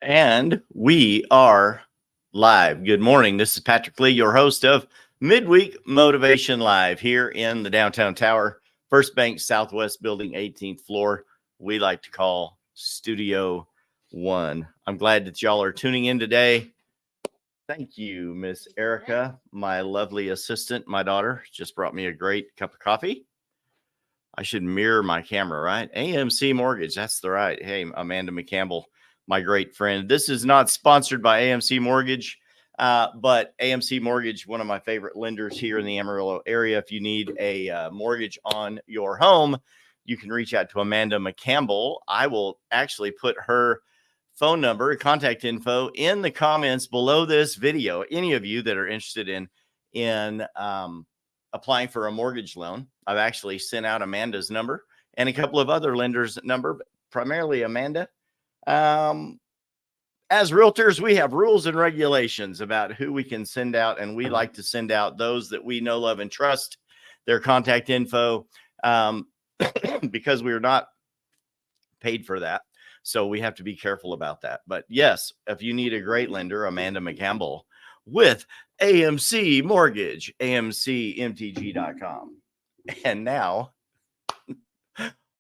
And we are live. Good morning. This is Patrick Lee, your host of Midweek Motivation Live here in the downtown tower, First Bank Southwest Building, 18th floor. We like to call Studio One. I'm glad that y'all are tuning in today. Thank you, Miss Erica, my lovely assistant. My daughter just brought me a great cup of coffee. I should mirror my camera, right? AMC Mortgage. That's the right. Hey, Amanda McCampbell, my great friend. This is not sponsored by AMC Mortgage, but AMC Mortgage, one of my favorite lenders here in the Amarillo area. If you need a mortgage on your home, you can reach out to Amanda McCampbell. I will actually put her phone number, contact info in the comments below this video. Any of you that are interested in applying for a mortgage loan, I've actually sent out Amanda's number and a couple of other lenders' number, but primarily Amanda. As realtors, we have rules and regulations about who we can send out, and we like to send out those that we know, love, and trust, their contact info, because we are not paid for that. So we have to be careful about that. But yes, if you need a great lender, Amanda McCampbell with AMC Mortgage, amcmtg.com. And now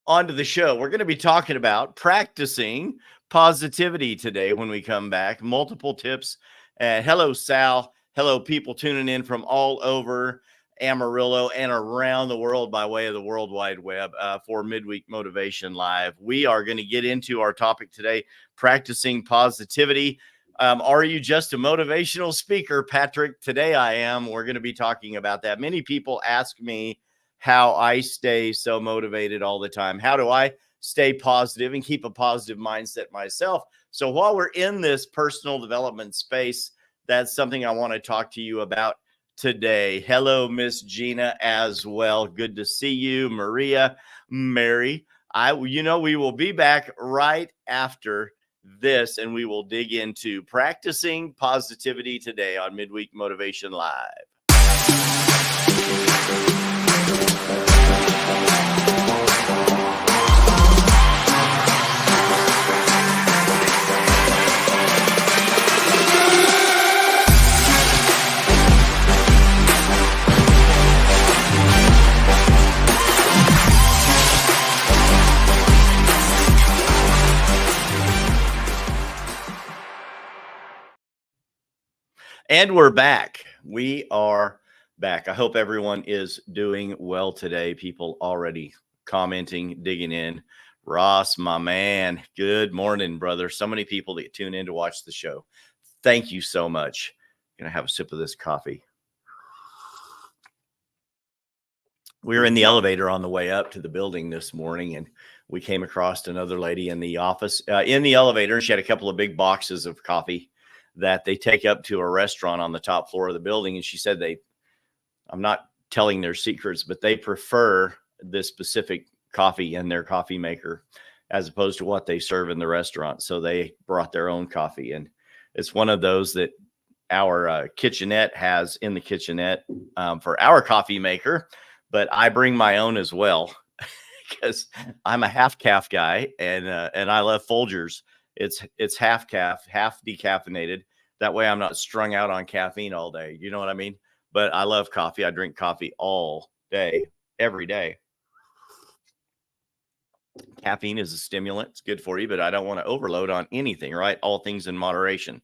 on to the show. We're going to be talking about practicing positivity today when we come back. Multiple tips. Hello, Sal. Hello, people tuning in from all over Amarillo and around the world by way of the World Wide Web for Midweek Motivation Live. We are going to get into our topic today, practicing positivity. Are you just a motivational speaker, Patrick? Today I am. We're going to be talking about that. Many people ask me how I stay so motivated all the time. How do I stay positive and keep a positive mindset myself? So while we're in this personal development space, that's something I want to talk to you about today. Hello, Miss Gina, as well. Good to see you, Maria, Mary. We will be back right after this, and we will dig into practicing positivity today on Midweek Motivation Live. And we're back. We are back. I hope everyone is doing well today. People already commenting, digging in. Ross, my man, good morning, brother. So many people that tune in to watch the show. Thank you so much. I'm going to have a sip of this coffee. We were in the elevator on the way up to the building this morning, and we came across another lady in the office, in the elevator, and she had a couple of big boxes of coffee that they take up to a restaurant on the top floor of the building. And she said I'm not telling their secrets, but they prefer this specific coffee in their coffee maker as opposed to what they serve in the restaurant. So they brought their own coffee. And it's one of those that our kitchenette has in the kitchenette for our coffee maker, but I bring my own as well because I'm a half calf guy and I love Folgers. It's half calf, half decaffeinated. That way I'm not strung out on caffeine all day. You know what I mean? But I love coffee. I drink coffee all day, every day. Caffeine is a stimulant. It's good for you, but I don't want to overload on anything, right? All things in moderation.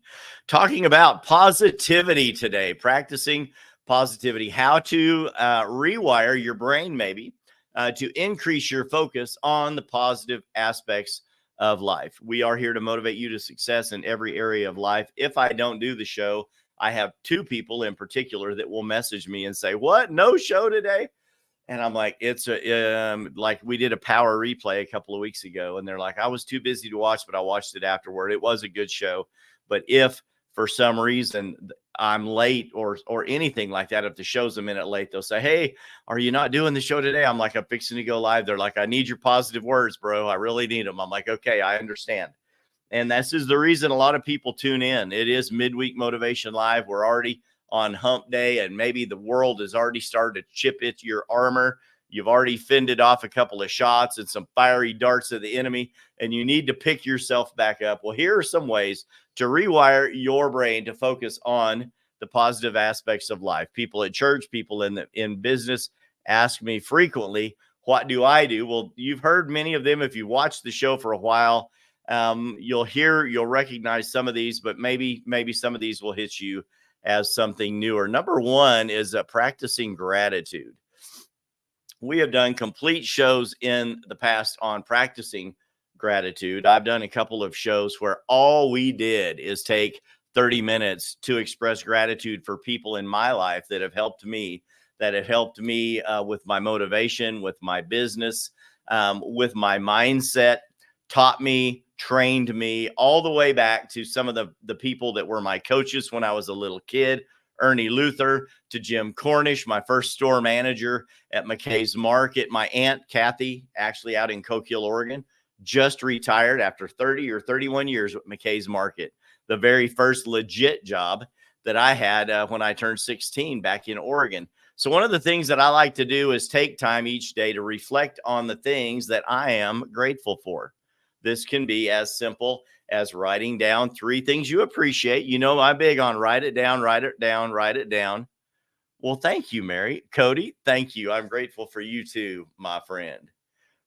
Talking about positivity today, practicing positivity, how to rewire your brain maybe to increase your focus on the positive aspects of life. We are here to motivate you to success in every area of life. If I don't do the show, I have two people in particular that will message me and say, "What? No show today?" And I'm like, it's like we did a power replay a couple of weeks ago, and they're like, "I was too busy to watch, but I watched it afterward. It was a good show." But if for some reason I'm late or anything like that, if the show's a minute late, they'll say, "Hey, are you not doing the show today?" I'm like, "I'm fixing to go live." They're like, "I need your positive words, bro. I really need them." I'm like, "Okay, I understand." And this is the reason a lot of people tune in. It is Midweek Motivation Live. We're already on hump day, and maybe the world has already started to chip into your armor. You've already fended off a couple of shots and some fiery darts of the enemy, and you need to pick yourself back up. Well, here are some ways to rewire your brain to focus on the positive aspects of life. People at church, people in business ask me frequently, what do I do? Well, you've heard many of them. If you watched the show for a while, you'll recognize some of these, but maybe some of these will hit you as something newer. Number one is practicing gratitude. We have done complete shows in the past on practicing gratitude. I've done a couple of shows where all we did is take 30 minutes to express gratitude for people in my life that have helped me, with my motivation, with my business, with my mindset, taught me, trained me, all the way back to some of the people that were my coaches when I was a little kid. Ernie Luther, to Jim Cornish, my first store manager at McKay's Market. My aunt, Kathy, actually out in Coke Hill, Oregon, just retired after 30 or 31 years with McKay's Market. The very first legit job that I had when I turned 16 back in Oregon. So one of the things that I like to do is take time each day to reflect on the things that I am grateful for. This can be as simple as writing down 3 things you appreciate. You know, I'm big on write it down, write it down, write it down. Well, thank you, Mary. Cody, thank you. I'm grateful for you too, my friend.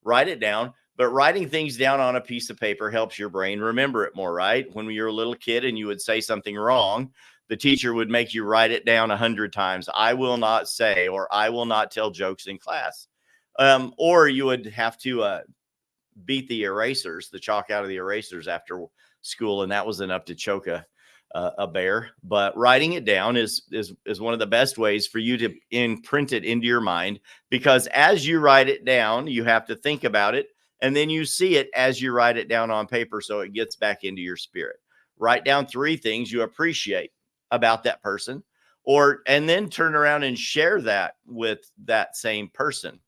Write it down. But writing things down on a piece of paper helps your brain remember it more, right? When you were a little kid and you would say something wrong, the teacher would make you write it down 100 times. I will not say, or I will not tell jokes in class. Or you would have to beat the chalk out of the erasers after school, and that was enough to choke a bear. But writing it down is one of the best ways for you to imprint it into your mind, because as you write it down, you have to think about it, and then you see it as you write it down on paper, so it gets back into your spirit. Write down 3 things you appreciate about that person, and then turn around and share that with that same person.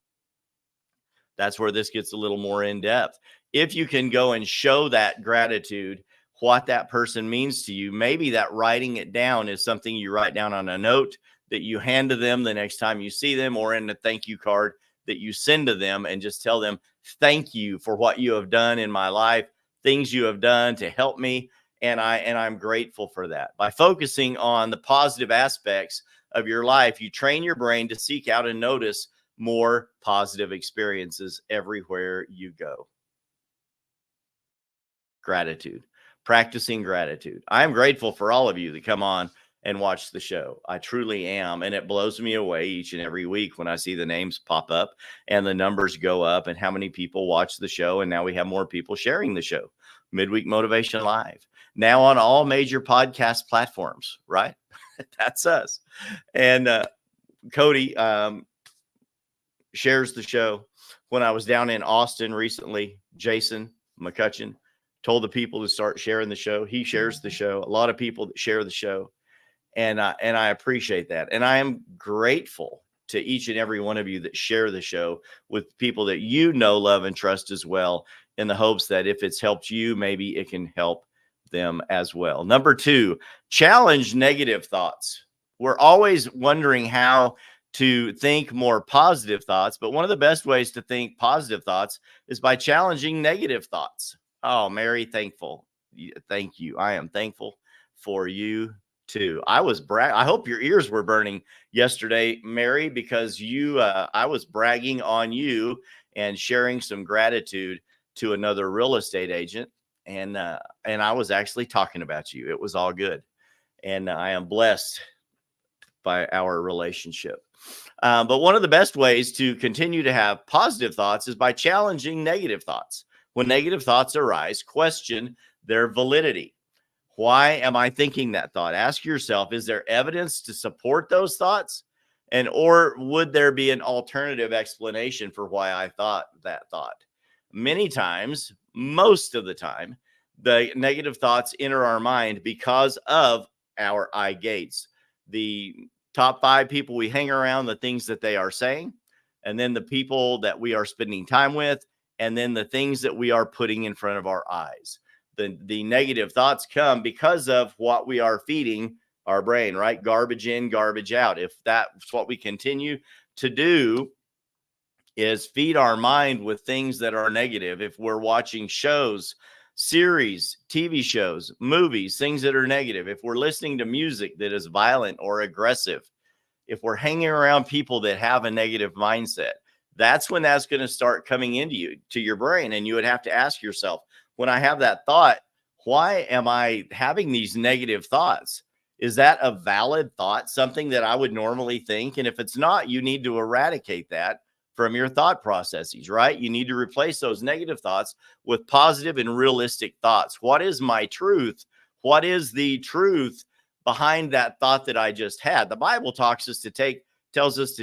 That's where this gets a little more in depth. If you can go and show that gratitude, what that person means to you, maybe that writing it down is something you write down on a note that you hand to them the next time you see them, or in a thank you card that you send to them, and just tell them, thank you for what you have done in my life, things you have done to help me. And I'm grateful for that. By focusing on the positive aspects of your life, you train your brain to seek out and notice more positive experiences everywhere you go. Gratitude, practicing gratitude. I'm grateful for all of you that come on and watch the show. I truly am. And it blows me away each and every week when I see the names pop up and the numbers go up and how many people watch the show. And now we have more people sharing the show. Midweek Motivation Live, now on all major podcast platforms, right? That's us. And Cody, shares the show. When I was down in Austin recently, Jason McCutcheon told the people to start sharing the show. He shares the show. A lot of people that share the show. And I appreciate that. And I am grateful to each and every one of you that share the show with people that you know, love, and trust as well, in the hopes that if it's helped you, maybe it can help them as well. Number 2, challenge negative thoughts. We're always wondering how to think more positive thoughts, but one of the best ways to think positive thoughts is by challenging negative thoughts. Oh, Mary, thankful. Thank you. I am thankful for you too. I hope your ears were burning yesterday, Mary, because I was bragging on you and sharing some gratitude to another real estate agent. And I was actually talking about you. It was all good. And I am blessed by our relationship. But one of the best ways to continue to have positive thoughts is by challenging negative thoughts. When negative thoughts arise, question their validity. Why am I thinking that thought? Ask yourself, is there evidence to support those thoughts? Or would there be an alternative explanation for why I thought that thought? Many times, most of the time, the negative thoughts enter our mind because of our eye gates. The top 5 people we hang around, the things that they are saying, and then the people that we are spending time with, and then the things that we are putting in front of our eyes. The negative thoughts come because of what we are feeding our brain, right? Garbage in, garbage out. If that's what we continue to do, is feed our mind with things that are negative. If we're watching shows, series, TV shows, movies, things that are negative, if we're listening to music that is violent or aggressive, if we're hanging around people that have a negative mindset, that's when that's going to start coming into you, to your brain. And you would have to ask yourself, when I have that thought, why am I having these negative thoughts? Is that a valid thought, something that I would normally think? And if it's not, you need to eradicate that from your thought processes, right? You need to replace those negative thoughts with positive and realistic thoughts. What is my truth? What is the truth behind that thought that I just had? The Bible tells us to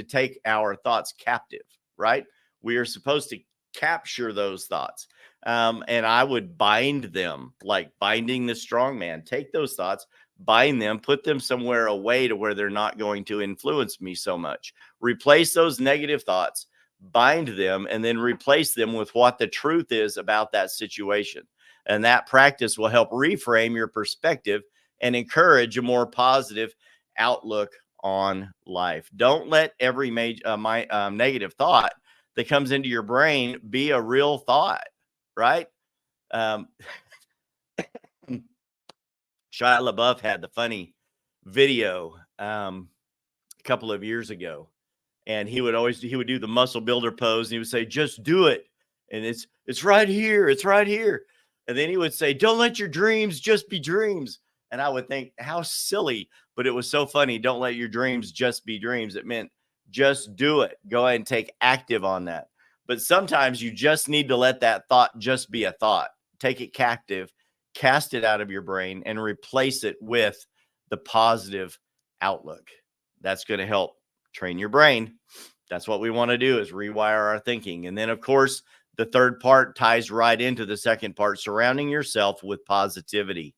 take our thoughts captive, right? We are supposed to capture those thoughts. And I would bind them like binding the strong man. Take those thoughts, bind them, put them somewhere away to where they're not going to influence me so much. Replace those negative thoughts, bind them, and then replace them with what the truth is about that situation. And that practice will help reframe your perspective and encourage a more positive outlook on life. Don't let every negative thought that comes into your brain be a real thought, right? Um, Shia LaBeouf had the funny video a couple of years ago, and he would do the muscle builder pose, and he would say, "Just do it," and it's right here, it's right here, and then he would say, "Don't let your dreams just be dreams." And I would think, how silly, but it was so funny. Don't let your dreams just be dreams. It meant just do it. Go ahead and take active on that. But sometimes you just need to let that thought just be a thought. Take it captive, cast it out of your brain, and replace it with the positive outlook. That's going to help train your brain. That's what we want to do, is rewire our thinking. And then, of course, the third part ties right into the second part, surrounding yourself with positivity.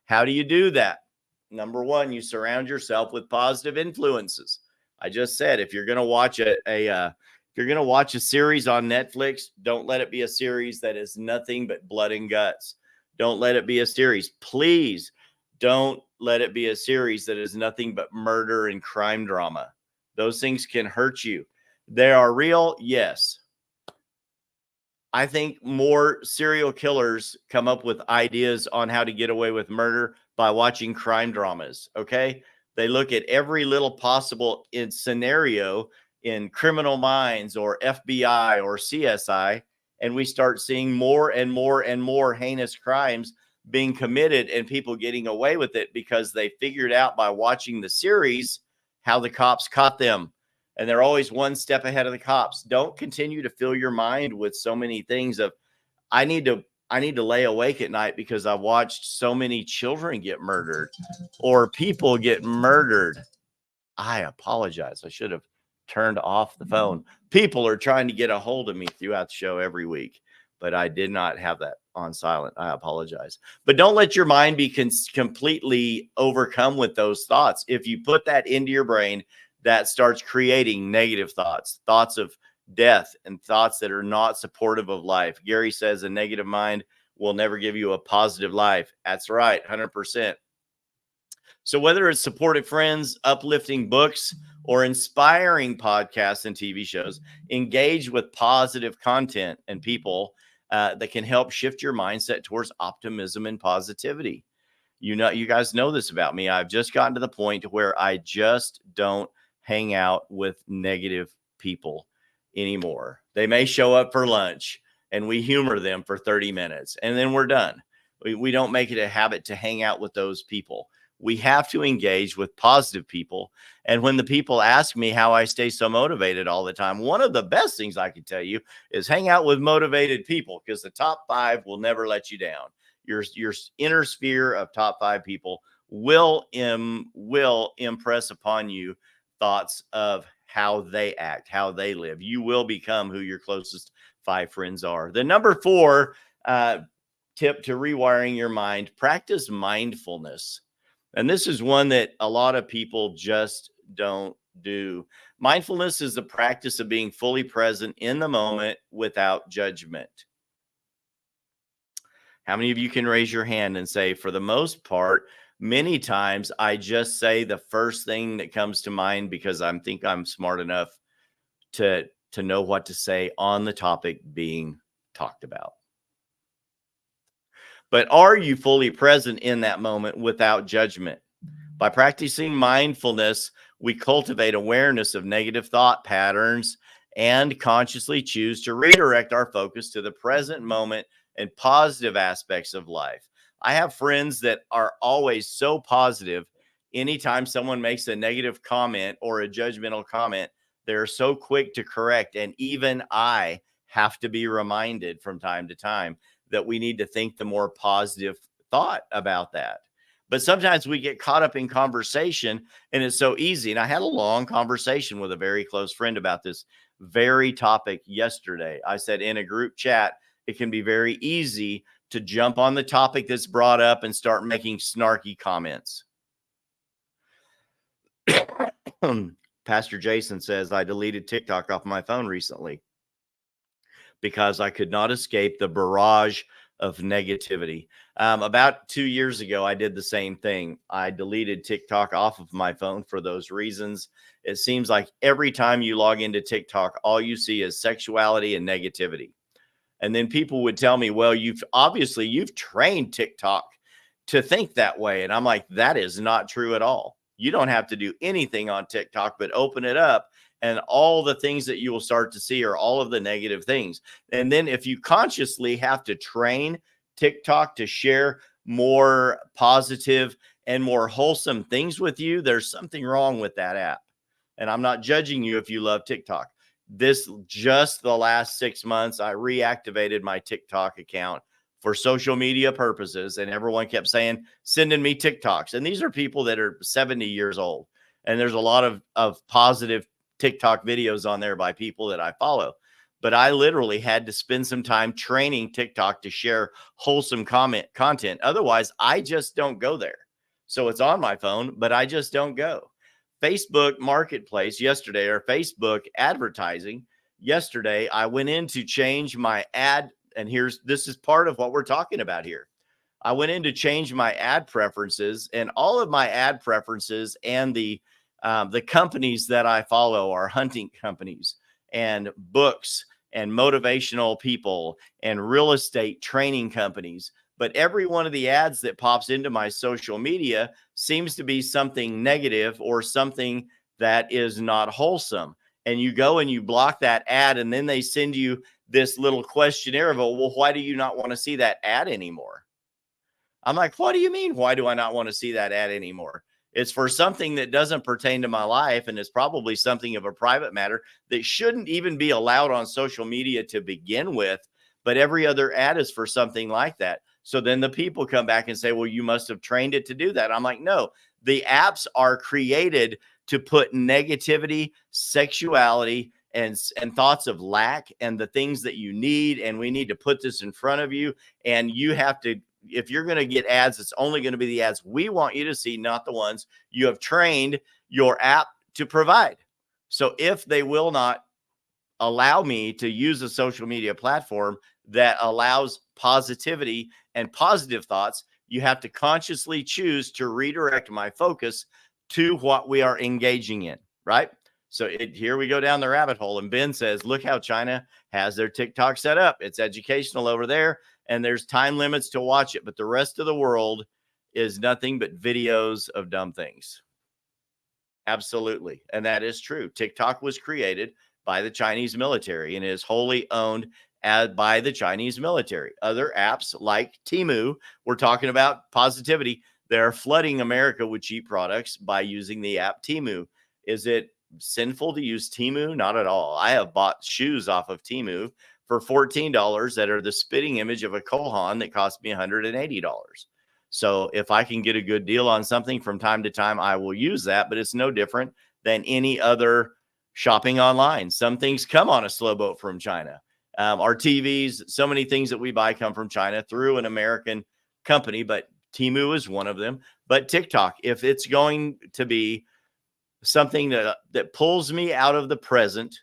How do you do that? Number one, you surround yourself with positive influences. I just said, if you're going to watch a series on Netflix, don't let it be a series that is nothing but blood and guts. Don't let it be a series. Please don't let it be a series that is nothing but murder and crime drama. Those things can hurt you. They are real, yes. I think more serial killers come up with ideas on how to get away with murder by watching crime dramas, okay? They look at every little possible scenario in Criminal Minds or FBI or CSI, and we start seeing more and more and more heinous crimes being committed and people getting away with it because they figured out by watching the series how the cops caught them. And they're always one step ahead of the cops. Don't continue to fill your mind with so many things of, I need to lay awake at night because I watched so many children get murdered or people get murdered. I apologize. I should have turned off the phone. People are trying to get a hold of me throughout the show every week, but I did not have that on silent. I apologize. But don't let your mind be completely overcome with those thoughts. If you put that into your brain, that starts creating negative thoughts, thoughts of death and thoughts that are not supportive of life. Gary says a negative mind will never give you a positive life. That's right, 100%. So whether it's supportive friends, uplifting books, or inspiring podcasts and TV shows, engage with positive content and people that can help shift your mindset towards optimism and positivity. You guys know this about me. I've just gotten to the point where I just don't hang out with negative people anymore. They may show up for lunch and we humor them for 30 minutes and then we're done. We don't make it a habit to hang out with those people. We have to engage with positive people. And when the people ask me how I stay so motivated all the time, one of the best things I can tell you is hang out with motivated people, because the top 5 will never let you down. Your inner sphere of top 5 people will impress upon you thoughts of how they act, how they live. You will become who your closest 5 friends are. The number 4 tip to rewiring your mind: practice mindfulness. And this is one that a lot of people just don't do. Mindfulness is the practice of being fully present in the moment without judgment. How many of you can raise your hand and say, for the most part, many times I just say the first thing that comes to mind because I think I'm smart enough to to know what to say on the topic being talked about. But are you fully present in that moment without judgment? By practicing mindfulness, we cultivate awareness of negative thought patterns and consciously choose to redirect our focus to the present moment and positive aspects of life. I have friends that are always so positive. Anytime someone makes a negative comment or a judgmental comment, they're so quick to correct. And even I have to be reminded from time to time that we need to think the more positive thought about that. But sometimes we get caught up in conversation and it's so easy. And I had a long conversation with a very close friend about this very topic yesterday. I said in a group chat, it can be very easy to jump on the topic that's brought up and start making snarky comments. Pastor Jason says, I deleted TikTok off my phone recently because I could not escape the barrage of negativity. About 2 years ago, I did the same thing. I deleted TikTok off of my phone for those reasons. It seems like every time you log into TikTok, all you see is sexuality and negativity. And then people would tell me, well, you've trained TikTok to think that way. And I'm like, that is not true at all. You don't have to do anything on TikTok, but open it up. And all the things that you will start to see are all of the negative things. And then if you consciously have to train TikTok to share more positive and more wholesome things with you, there's something wrong with that app. And I'm not judging you if you love TikTok. Just the last 6 months, I reactivated my TikTok account for social media purposes. And everyone kept saying, sending me TikToks. And these are people that are 70 years old. And there's a lot of positive TikTok videos on there by people that I follow. But I literally had to spend some time training TikTok to share wholesome content. Otherwise, I just don't go there. So it's on my phone, but I just don't go. Facebook Marketplace yesterday, or Facebook advertising yesterday, I went in to change my ad. And this is part of what we're talking about here. I went in to change my ad preferences, and all of my ad preferences and the companies that I follow are hunting companies and books and motivational people and real estate training companies. But every one of the ads that pops into my social media seems to be something negative or something that is not wholesome. And you go and you block that ad, and then they send you this little questionnaire of, well, why do you not want to see that ad anymore? I'm like, what do you mean? Why do I not want to see that ad anymore? It's for something that doesn't pertain to my life, and it's probably something of a private matter that shouldn't even be allowed on social media to begin with. But every other ad is for something like that. So then the people come back and say, well, you must have trained it to do that. I'm like, no, the apps are created to put negativity, sexuality, and thoughts of lack and the things that you need. And we need to put this in front of you. And you have to, if you're going to get ads, it's only going to be the ads we want you to see, not the ones you have trained your app to provide. So if they will not allow me to use a social media platform that allows positivity and positive thoughts, you have to consciously choose to redirect my focus to what we are engaging in, right? So here we go down the rabbit hole. And Ben says, look how China has their TikTok set up. It's educational over there, and there's time limits to watch it. But the rest of the world is nothing but videos of dumb things. Absolutely. And that is true. TikTok was created by the Chinese military and is wholly owned by the Chinese military. Other apps like Temu, we're talking about positivity. They're flooding America with cheap products by using the app Temu. Is it sinful to use Temu? Not at all. I have bought shoes off of Temu for $14 that are the spitting image of a Kohan that cost me $180. So if I can get a good deal on something from time to time, I will use that, but it's no different than any other shopping online. Some things come on a slow boat from China. Our TVs, so many things that we buy come from China through an American company, but Temu is one of them. But TikTok, if it's going to be something that pulls me out of the present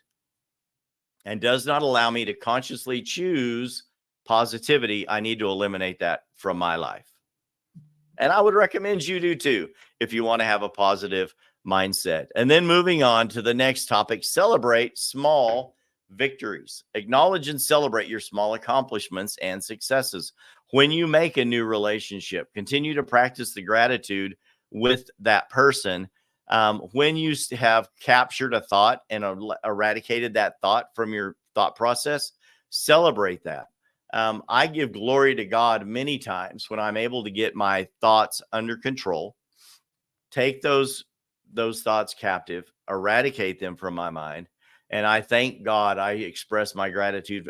and does not allow me to consciously choose positivity, I need to eliminate that from my life. And I would recommend you do too, if you want to have a positive mindset. And then moving on to the next topic, celebrate small victories. Acknowledge and celebrate your small accomplishments and successes. When you make a new relationship, continue to practice the gratitude with that person. When you have captured a thought and eradicated that thought from your thought process, celebrate that. I give glory to God many times when I'm able to get my thoughts under control, take those thoughts captive, eradicate them from my mind, and I thank God. I express my gratitude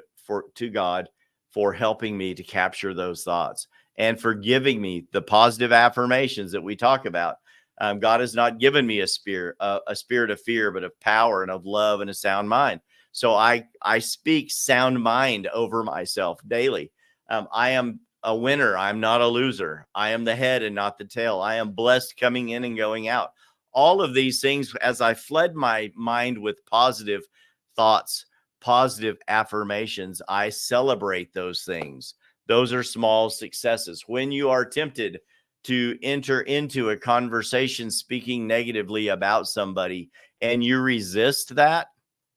to God for helping me to capture those thoughts and for giving me the positive affirmations that we talk about. God has not given me a spirit of fear, but of power and of love and a sound mind. So I speak sound mind over myself daily. I am a winner. I'm not a loser. I am the head and not the tail. I am blessed coming in and going out. All of these things, as I flood my mind with positive thoughts, positive affirmations, I celebrate those things. Those are small successes. When you are tempted to enter into a conversation speaking negatively about somebody and you resist that,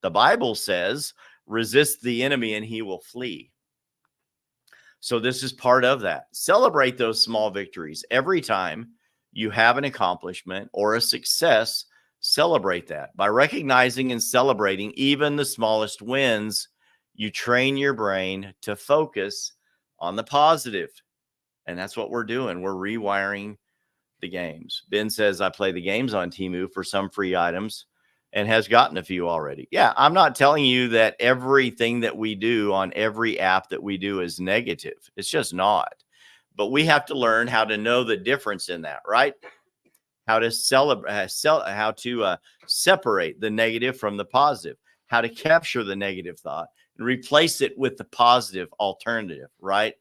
the Bible says, resist the enemy and he will flee. So this is part of that. Celebrate those small victories. Every time you have an accomplishment or a success, celebrate that. By recognizing and celebrating even the smallest wins, you train your brain to focus on the positive. And that's what we're doing. We're rewiring the games. Ben says, I play the games on Temu for some free items and has gotten a few already. Yeah, I'm not telling you that everything that we do on every app that we do is negative. It's just not. But we have to learn how to know the difference in that, right? How to separate the negative from the positive, how to capture the negative thought and replace it with the positive alternative, right?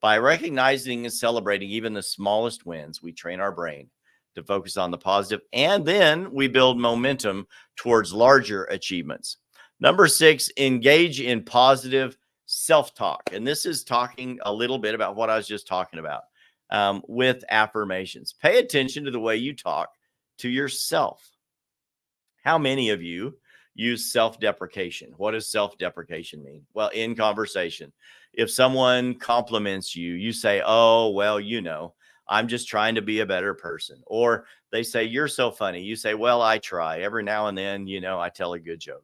By recognizing and celebrating even the smallest wins, we train our brain to focus on the positive, and then we build momentum towards larger achievements. Number 6, engage in positive self-talk. And this is talking a little bit about what I was just talking about with affirmations. Pay attention to the way you talk to yourself. How many of you use self-deprecation? What does self-deprecation mean? Well, in conversation, if someone compliments you, you say, oh, well, I'm just trying to be a better person. Or they say, you're so funny. You say, well, I try. Every now and then, I tell a good joke.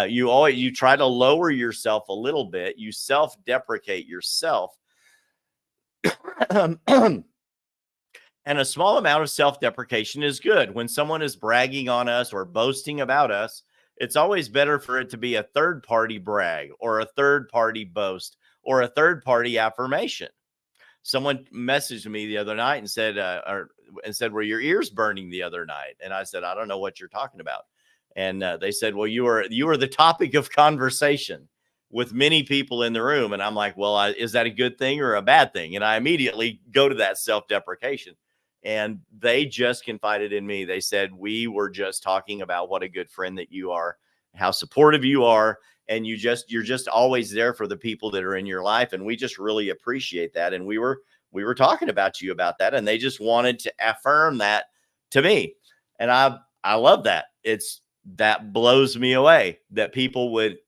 You try to lower yourself a little bit. You self-deprecate yourself. And a small amount of self-deprecation is good. When someone is bragging on us or boasting about us, it's always better for it to be a third-party brag or a third-party boast or a third-party affirmation. Someone messaged me the other night and said, were your ears burning the other night? And I said, I don't know what you're talking about. And they said, well, you were the topic of conversation with many people in the room. And I'm like, well, is that a good thing or a bad thing? And I immediately go to that self-deprecation. And they just confided in me. They said, we were just talking about what a good friend that you are, how supportive you are. And you're just always there for the people that are in your life. And we just really appreciate that. And we were talking about you about that. And they just wanted to affirm that to me. And I love that. That blows me away that people would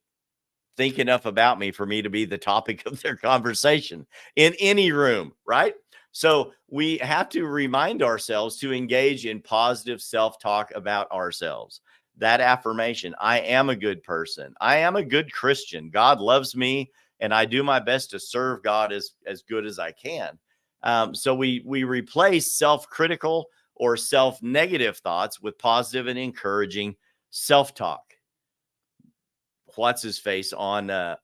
think enough about me for me to be the topic of their conversation in any room, right? So we have to remind ourselves to engage in positive self-talk about ourselves. That affirmation, I am a good person. I am a good Christian. God loves me, and I do my best to serve God as good as I can. So we replace self-critical or self-negative thoughts with positive and encouraging self-talk. What's his face on I'm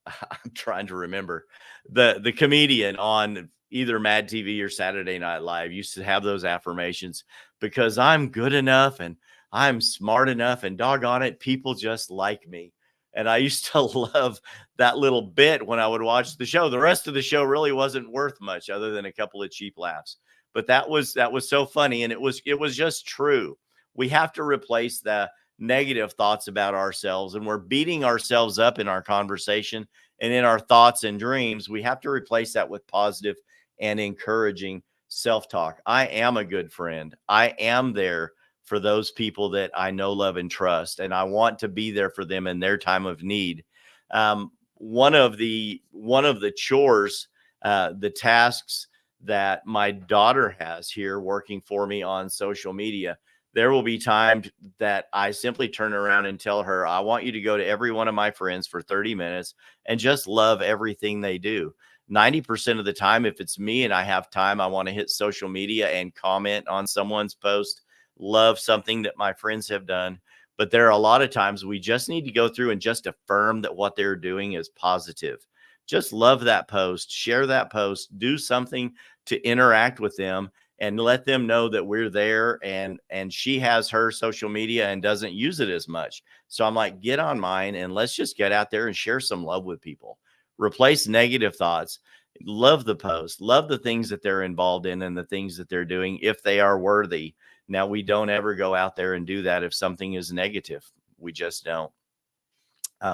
trying to remember the comedian on either Mad TV or Saturday Night Live used to have those affirmations, because I'm good enough and I'm smart enough and doggone it, people just like me. And I used to love that little bit when I would watch the show. The rest of the show really wasn't worth much other than a couple of cheap laughs. But that was so funny, and it was just true. We have to replace the negative thoughts about ourselves, and we're beating ourselves up in our conversation and in our thoughts and dreams. We have to replace that with positive and encouraging self-talk. I am a good friend. I am there for those people that I know, love, and trust, and I want to be there for them in their time of need. One of the chores, the tasks that my daughter has here working for me on social media, there will be times that I simply turn around and tell her, I want you to go to every one of my friends for 30 minutes and just love everything they do. 90% of the time, if it's me and I have time, I want to hit social media and comment on someone's post, love something that my friends have done. But there are a lot of times we just need to go through and just affirm that what they're doing is positive. Just love that post, share that post, do something to interact with them and let them know that we're there. And she has her social media and doesn't use it as much. So I'm like, get on mine and let's just get out there and share some love with people. Replace negative thoughts. Love the post, love the things that they're involved in and the things that they're doing if they are worthy. Now, we don't ever go out there and do that if something is negative. We just don't.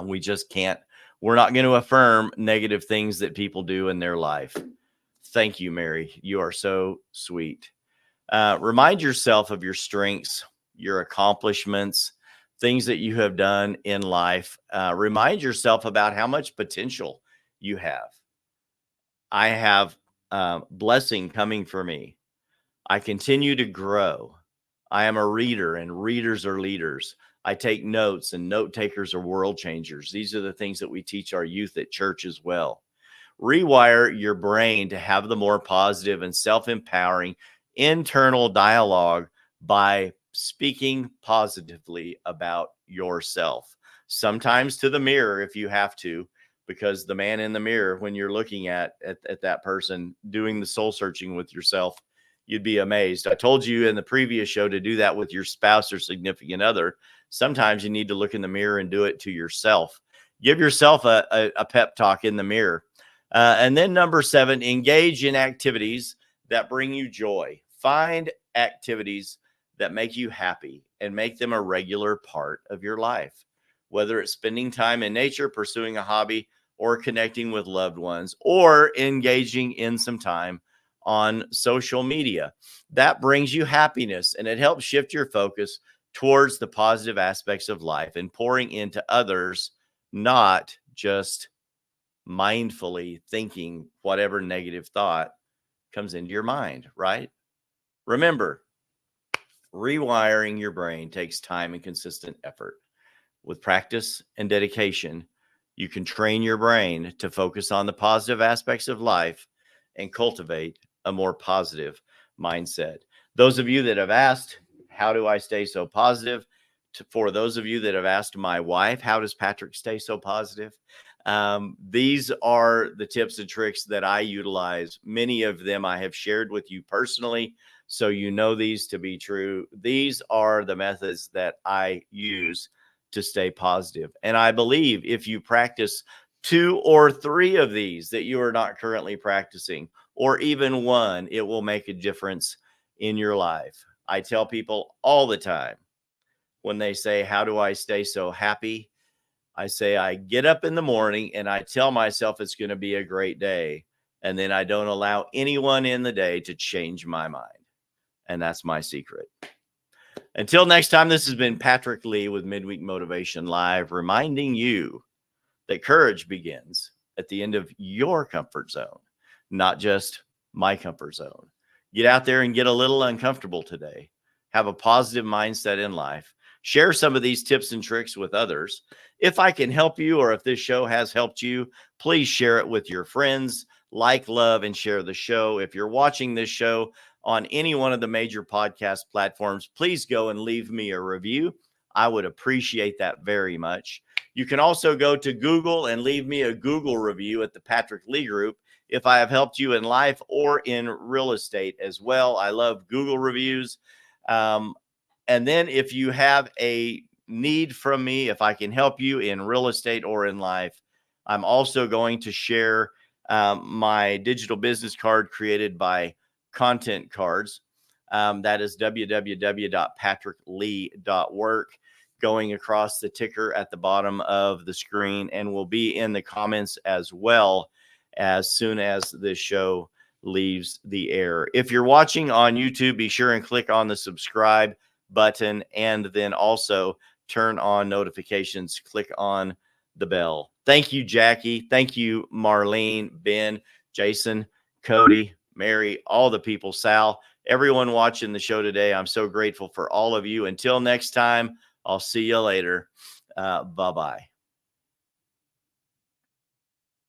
We just can't. We're not going to affirm negative things that people do in their life. Thank you, Mary. You are so sweet. Remind yourself of your strengths, your accomplishments, things that you have done in life. Remind yourself about how much potential you have. I have blessing coming for me. I continue to grow. I am a reader and readers are leaders. I take notes and note takers are world changers. These are the things that we teach our youth at church as well. Rewire your brain to have the more positive and self-empowering internal dialogue by speaking positively about yourself. Sometimes to the mirror if you have to, because the man in the mirror, when you're looking at that person doing the soul searching with yourself, you'd be amazed. I told you in the previous show to do that with your spouse or significant other. Sometimes you need to look in the mirror and do it to yourself. Give yourself a pep talk in the mirror. And then number 7, engage in activities that bring you joy. Find activities that make you happy and make them a regular part of your life, whether it's spending time in nature, pursuing a hobby, or connecting with loved ones, or engaging in some time on social media. That brings you happiness and it helps shift your focus towards the positive aspects of life and pouring into others, not just mindfully thinking whatever negative thought comes into your mind, right? Remember, rewiring your brain takes time and consistent effort. With practice and dedication, you can train your brain to focus on the positive aspects of life and cultivate a more positive mindset. Those of you that have asked, how do I stay so positive? For those of you that have asked my wife, how does Patrick stay so positive? These are the tips and tricks that I utilize. Many of them I have shared with you personally, so you know these to be true. These are the methods that I use to stay positive. And I believe if you practice 2 or 3 of these that you are not currently practicing, or even one, it will make a difference in your life. I tell people all the time when they say, how do I stay so happy? I say, I get up in the morning and I tell myself it's going to be a great day. And then I don't allow anyone in the day to change my mind. And that's my secret. Until next time, this has been Patrick Lee with Midweek Motivation Live, reminding you that courage begins at the end of your comfort zone, not just my comfort zone. Get out there and get a little uncomfortable today. Have a positive mindset in life. Share some of these tips and tricks with others. If I can help you or if this show has helped you, please share it with your friends. Like, love, and share the show. If you're watching this show on any one of the major podcast platforms, please go and leave me a review. I would appreciate that very much. You can also go to Google and leave me a Google review at the Patrick Lee Group if I have helped you in life or in real estate as well. I love Google reviews. And then if you have a need from me, if I can help you in real estate or in life, I'm also going to share my digital business card created by Content Cards. That is www.patricklee.work, going across the ticker at the bottom of the screen, and will be in the comments as well as soon as this show leaves the air. If you're watching on YouTube, be sure and click on the subscribe button and then also turn on notifications. Click on the bell. Thank you, Jackie. Thank you, Marlene, Ben, Jason, Cody, Mary, all the people, Sal, everyone watching the show today. I'm so grateful for all of you. Until next time, I'll see you later. Bye-bye.